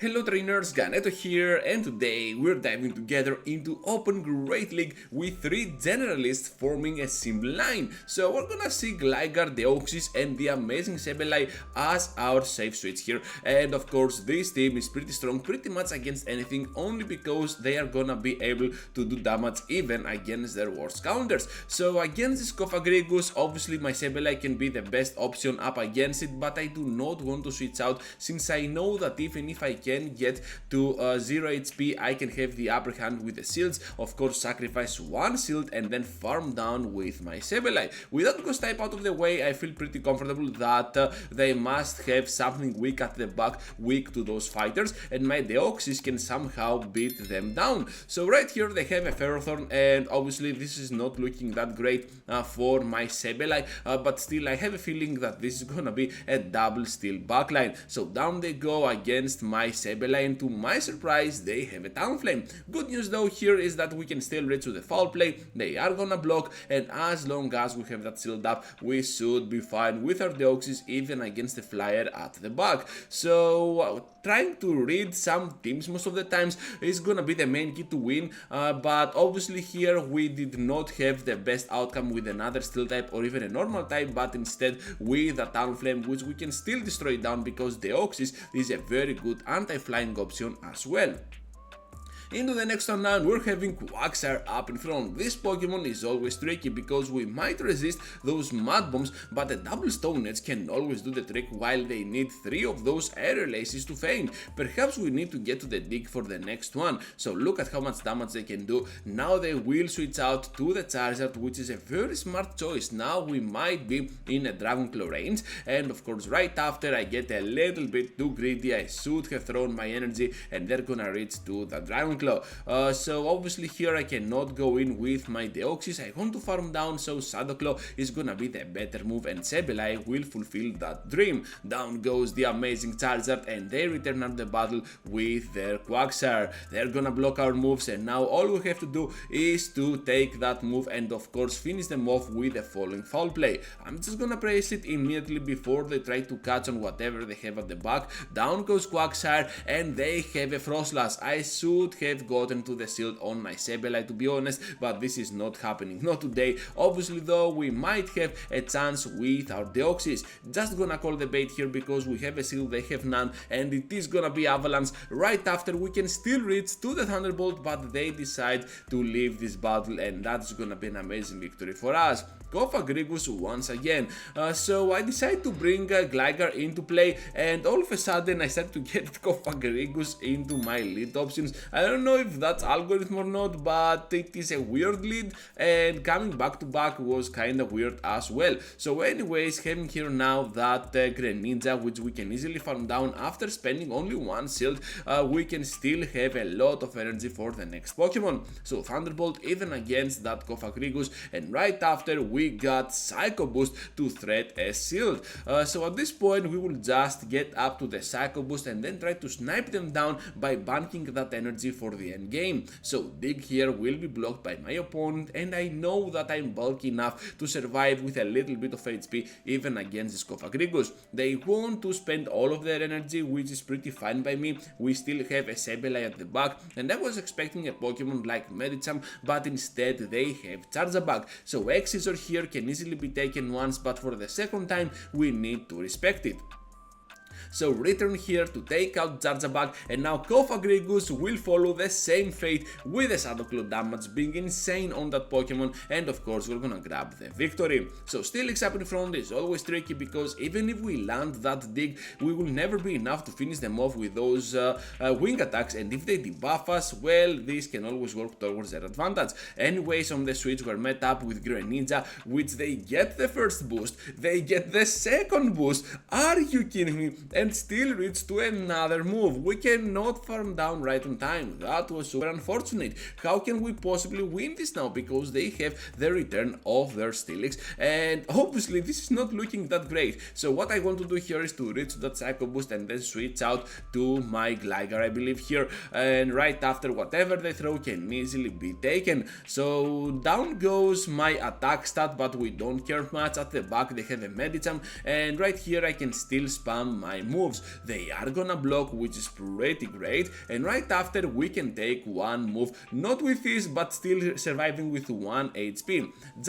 Hello trainers, Ganeto here, and today we're diving together into Open Great League with 3 Generalists forming a simple line. So we're gonna see Gligar, Deoxys and the amazing Sableye as our safe suites here. And of course this team is pretty strong pretty much against anything, only because they are gonna be able to do damage even against their worst counters. So against this Cofagrigus, obviously my Sableye can be the best option up against it, but I do not want to switch out since I know that even if I can get to 0 HP, I can have the upper hand with the shields. Of course, sacrifice one shield and then farm down with my Sableye. With that ghost type out of the way, I feel pretty comfortable that they must have something weak at the back, weak to those fighters, and my Deoxys can somehow beat them down. So right here they have a Ferrothorn, and obviously this is not looking that great for my Sableye, but still I have a feeling that this is gonna be a double steal backline. So down they go against my Sableye, and to my surprise they have a Talonflame. Good news though here is that we can still reach to the foul play, they are gonna block, and as long as we have that shield up, we should be fine with our Deoxys even against the flyer at the back. So trying to read some teams most of the times is gonna be the main key to win, but obviously here we did not have the best outcome with another steel type or even a normal type, but instead with a Talonflame, which we can still destroy down because Deoxys is a very good anti-flying option as well. Into the next one now, we're having Quagsire up in front. This Pokemon is always tricky because we might resist those Mud Bombs, but the double Stone Edge can always do the trick while they need 3 of those Aerial Aces to faint. Perhaps we need to get to the dig for the next one. So look at how much damage they can do. Now they will switch out to the Charizard, which is a very smart choice. Now we might be in a Dragon Claw range, and of course right after I get a little bit too greedy, I should have thrown my energy and they're gonna reach to the Dragon Claw. So obviously here I cannot go in with my Deoxys, I want to farm down, so Shadow Claw is gonna be the better move and Sableye will fulfill that dream. Down goes the amazing Charizard and they return out the battle with their Quagsire. They're gonna block our moves, and now all we have to do is to take that move and of course finish them off with the following foul play. I'm just gonna place it immediately before they try to catch on whatever they have at the back. Down goes Quagsire and they have a Frostlass. I should have gotten to the shield on my Sableye to be honest, but this is not happening, not today. Obviously though we might have a chance with our Deoxys. Just gonna call the bait here because we have a shield, they have none, and it is gonna be Avalanche. Right after we can still reach to the Thunderbolt, but they decide to leave this battle, and that's gonna be an amazing victory for us. Cofagrigus once again. So I decided to bring Gligar into play, and all of a sudden I started to get Cofagrigus into my lead options. I don't know if that's algorithm or not, but it is a weird lead, and coming back to back was kinda weird as well. So anyways, having here now that Greninja, which we can easily farm down after spending only one shield, we can still have a lot of energy for the next Pokemon. So Thunderbolt even against that Cofagrigus, and right after we got Psycho Boost to threat a shield. So at this point we will just get up to the Psycho Boost and then try to snipe them down by banking that energy for the end game. So dig here will be blocked by my opponent, and I know that I'm bulky enough to survive with a little bit of HP even against this Cofagrigus. They want to spend all of their energy, which is pretty fine by me. We still have a Sableye at the back, and I was expecting a Pokemon like Medicham, but instead they have Charjabug. So X-Scissor here can easily be taken once, but for the second time we need to respect it. So return here to take out Charjabug, and now Cofagrigus will follow the same fate with the Shadow Claw damage being insane on that Pokemon, and of course we're gonna grab the victory. So Steelix up in front is always tricky because even if we land that dig, we will never be enough to finish them off with those wing attacks, and if they debuff us, well, this can always work towards their advantage. Anyways, on the switch we're met up with Greninja, which they get the first boost, they get the second boost, are you kidding me? And still reach to another move. We cannot farm down right on time. That was super unfortunate. How can we possibly win this now? Because they have the return of their Steelix, and obviously this is not looking that great. So what I want to do here is to reach that Psycho Boost and then switch out to my Gligar, I believe here, and right after whatever they throw can easily be taken. So down goes my attack stat, but we don't care much. At the back they have a Medicham, and right here I can still spam my moves. They are gonna block, which is pretty great, and right after we can take one move, not with this but still surviving with 1 HP.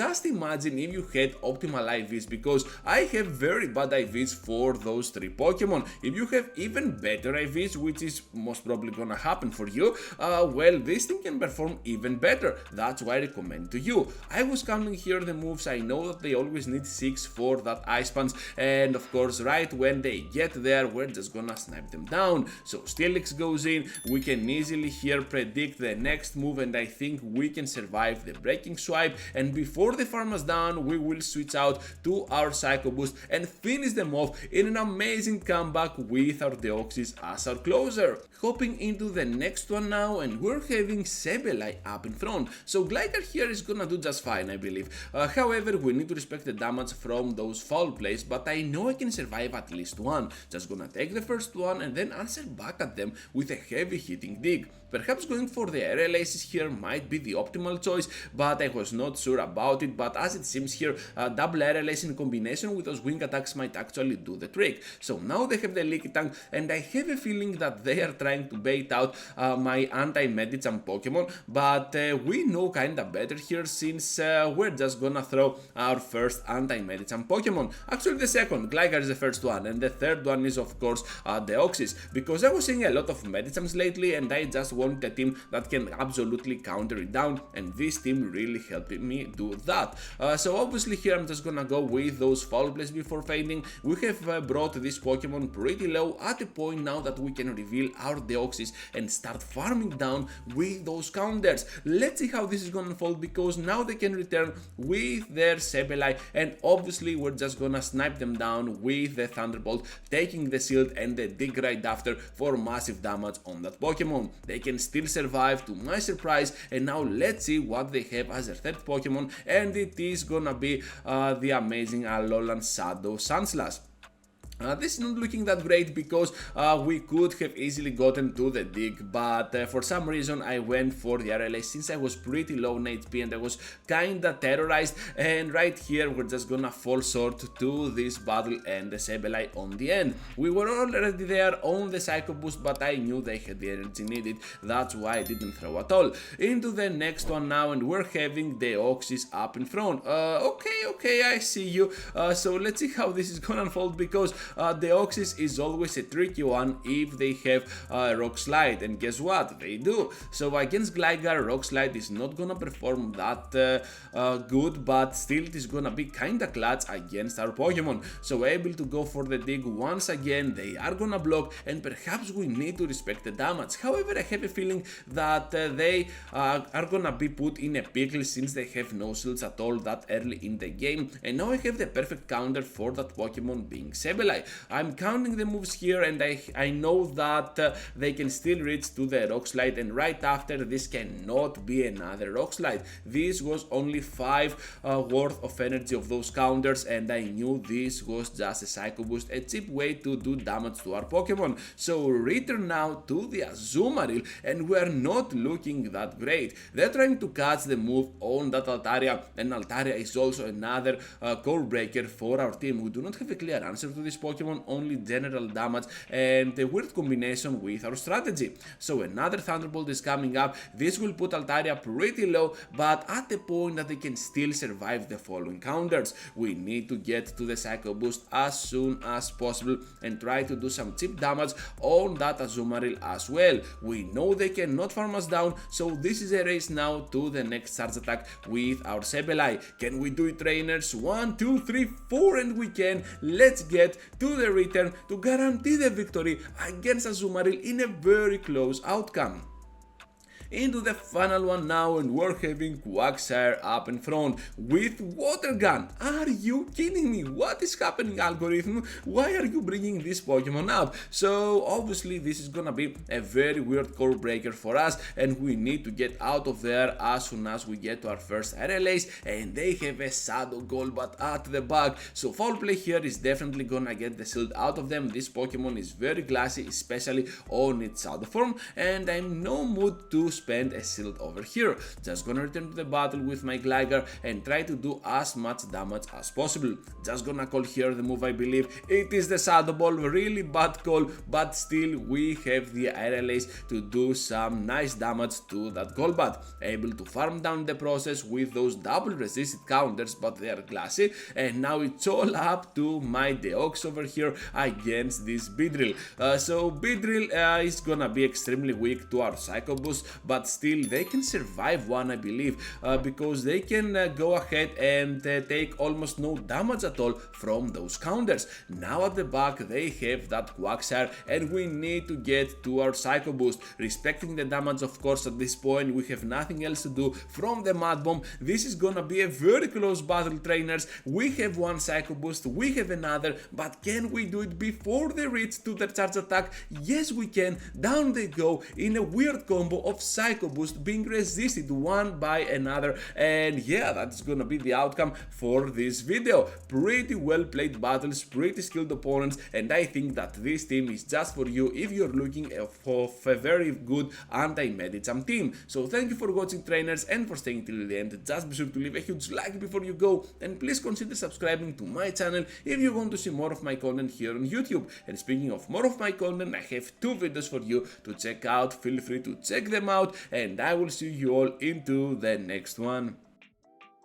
Just imagine if you had optimal IVs, because I have very bad IVs for those 3 Pokemon. If you have even better IVs, which is most probably gonna happen for you, well, this thing can perform even better. That's why I recommend to you. I was counting here the moves. I know that they always need 6 for that Ice Punch, and of course right when they get there we're just gonna snipe them down. So Steelix goes in, we can easily here predict the next move, and I think we can survive the Breaking Swipe, and before they farm us down we will switch out to our Psycho Boost and finish them off in an amazing comeback with our Deoxys as our closer. Hopping into the next one now, and we're having Sableye up in front. So Gligar here is gonna do just fine, I believe. However, we need to respect the damage from those foul plays, but I know I can survive at least one. Just gonna take the first one and then answer back at them with a heavy hitting dig. Perhaps going for the aerial aces here might be the optimal choice, but I was not sure about it. But as it seems here, double aerial ace in combination with those wing attacks might actually do the trick. So now they have the Leaky Tank, and I have a feeling that they are trying to bait out my anti-Medicham Pokemon, but we know kinda better here, since we're just gonna throw our first anti-Medicham Pokemon. Actually the second, Gligar is the first one, and the third one is of course Deoxys, because I was seeing a lot of Medichams lately and I just want a team that can absolutely counter it down, and this team really helped me do that. So obviously here I'm just gonna go with those foul plays before fading. We have brought this Pokemon pretty low at a point now that we can reveal our Deoxys and start farming down with those counters. Let's see how this is gonna unfold, because now they can return with their Sableye, and obviously we're just gonna snipe them down with the Thunderbolt, taking the shield and the dig right after for massive damage on that Pokemon. They can still survive to my surprise, and now let's see what they have as their third Pokemon, and it is gonna be the amazing Alolan Shadow Sandslash. This is not looking that great, because we could have easily gotten to the dig, but for some reason I went for the RLA since I was pretty low in HP and I was kinda terrorized, and right here we're just gonna fall short to this battle and the Sableye on the end. We were already there on the Psycho Boost, but I knew they had the energy needed, that's why I didn't throw at all. Into the next one now, and we're having the Deoxys up in front. Okay, I see you. So let's see how this is gonna unfold, because Deoxys is always a tricky one if they have Rock Slide, and guess what? They do. So against Gligar, Rock Slide is not gonna perform that good, but still it is gonna be kinda clutch against our Pokemon. So able to go for the dig once again, they are gonna block, and perhaps we need to respect the damage. However, I have a feeling that they are gonna be put in a pickle, since they have no shields at all that early in the game, and now I have the perfect counter for that Pokemon being Sableye. I'm counting the moves here, and I know that they can still reach to the Rock Slide, and right after this cannot be another Rock Slide. This was only 5 worth of energy of those counters, and I knew this was just a Psycho Boost, a cheap way to do damage to our Pokemon. So return now to the Azumarill, and we are not looking that great. They're trying to catch the move on that Altaria, and Altaria is also another core breaker for our team. We do not have a clear answer to this Pokemon, only general damage and a weird combination with our strategy. So another Thunderbolt is coming up. This will put Altaria pretty low, but at the point that they can still survive the following counters. We need to get to the Psycho Boost as soon as possible and try to do some cheap damage on that Azumarill as well. We know they cannot farm us down, so this is a race now to the next charge attack with our Sableye. Can we do it, trainers? 1, 2, 3, 4, and we can. Let's get to the return to guarantee the victory against Azumarill in a very close outcome. Into the final one now, and we're having Quagsire up in front with Water Gun. Are you kidding me? What is happening, algorithm? Why are you bringing this Pokemon up? So obviously this is gonna be a very weird core breaker for us, and we need to get out of there as soon as we get to our first RLAs, and they have a Shadow Golbat at the back. So foul play here is definitely gonna get the shield out of them. This Pokemon is very glassy, especially on its Shadow form, and I'm in no mood to spend a shield over here. Just gonna return to the battle with my Gligar and try to do as much damage as possible. Just gonna call here the move I believe. It is the Shadow Ball, really bad call, but still we have the Aerial Ace to do some nice damage to that Golbat. Able to farm down the process with those double resisted counters, but they are classy, and now it's all up to my Deox over here against this Beedrill. So Beedrill is gonna be extremely weak to our Psycho Boost, but still they can survive one, I believe, because they can go ahead and take almost no damage at all from those counters. Now at the back they have that Quagsire, and we need to get to our Psycho Boost. Respecting the damage, of course, at this point we have nothing else to do from the Mud Bomb. This is gonna be a very close battle, trainers. We have one Psycho Boost, we have another, but can we do it before they reach to the charge attack? Yes, we can. Down they go in a weird combo of Psycho Boost being resisted one by another, and yeah, that's gonna be the outcome for this video. Pretty well played battles, pretty skilled opponents, and I think that this team is just for you if you're looking for a very good anti-Medicham team. So thank you for watching, trainers, and for staying till the end. Just be sure to leave a huge like before you go, and please consider subscribing to my channel if you want to see more of my content here on YouTube. And speaking of more of my content, I have two videos for you to check out. Feel free to check them out, and I will see you all into the next one.